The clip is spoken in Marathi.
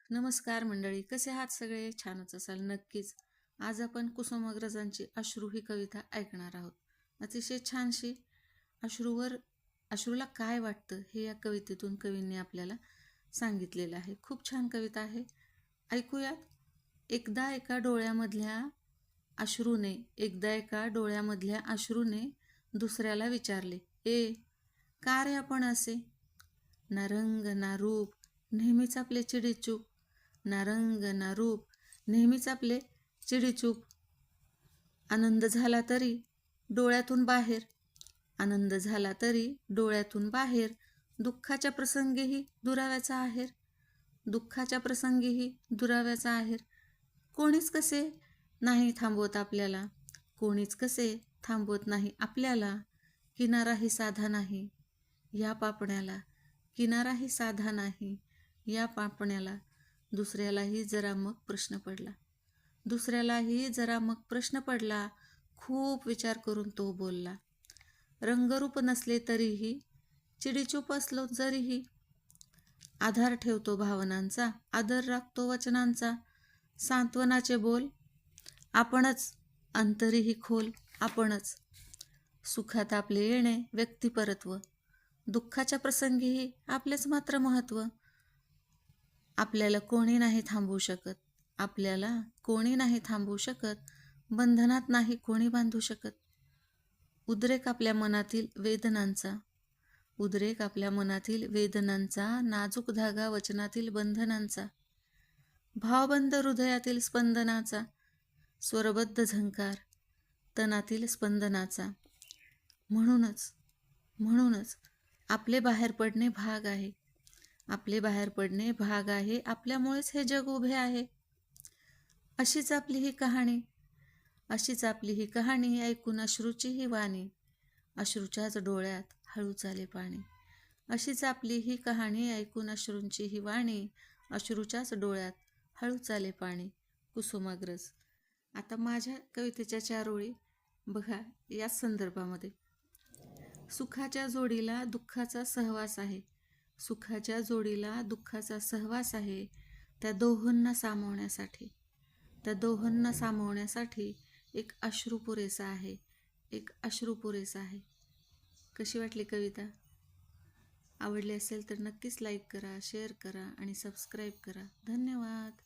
नमस्कार मंडळी, कसे आहात सगळे? छानच असाल नक्कीच. आज आपण कुसुमाग्रजांची अश्रू ही कविता ऐकणार आहोत. अतिशय छानशी अश्रूला काय वाटतं हे या कवितेतून कवींनी आपल्याला सांगितलेलं आहे. खूप छान कविता आहे, ऐकूयात. एकदा एका डोळ्यामधल्या अश्रूने दुसऱ्याला विचारले, ए का रे आपण असे? ना रंग ना रूप नेहमीच आपले चिडीचूप, ना रंग ना रूप नेहमीच आपले चिडीचूप. आनंद झाला तरी डोळ्यातून बाहेर, दुःखाच्या प्रसंगीही दुराव्याचा आहेर. कोणीच कसे नाही थांबवत आपल्याला, किनाराही साधा नाही या पापण्याला. दुसऱ्यालाही जरा मग प्रश्न पडला, खूप विचार करून तो बोलला. रंगरूप नसले तरीही, चिडीचूप असलो जरीही, आधार ठेवतो भावनांचा, आदर राखतो वचनांचा. सांत्वनाचे बोल आपणच, अंतरीही खोल आपणच. सुखात आपले येणे व्यक्तिपरत्व, दुःखाच्या प्रसंगीही आपलेच मात्र महत्व. आपल्याला कोणी नाही थांबवू शकत, बंधनात नाही कोणी बांधू शकत. उद्रेक आपल्या मनातील वेदनांचा, नाजूक धागा वचनातील बंधनांचा, भावबंद हृदयातील स्पंदनाचा, स्वरबद्ध झंकार तनातील स्पंदनाचा. म्हणूनच आपले बाहेर पडणे भाग आहे. आपल्यामुळेच हे जग उभे आहे. अशीच आपली ही कहाणी ऐकून अश्रूची ही वाणी, अश्रूच्याच डोळ्यात हळू चाले पाणी. अशीच आपली ही कहाणी ऐकून अश्रूंची ही वाणी, अश्रूच्याच डोळ्यात हळू चाले पाणी. कुसुमाग्रज. आता माझ्या कवितेच्या 4 ओळी बघा या संदर्भामध्ये. सुखाच्या जोडीला दुःखाचा सहवास आहे. त्या दोहोंना सामावण्यासाठी एक अश्रू पुरेसा आहे. कशी वाटली कविता? आवडली असेल तर नक्कीच लाईक करा, शेअर करा आणि सबस्क्राईब करा. धन्यवाद.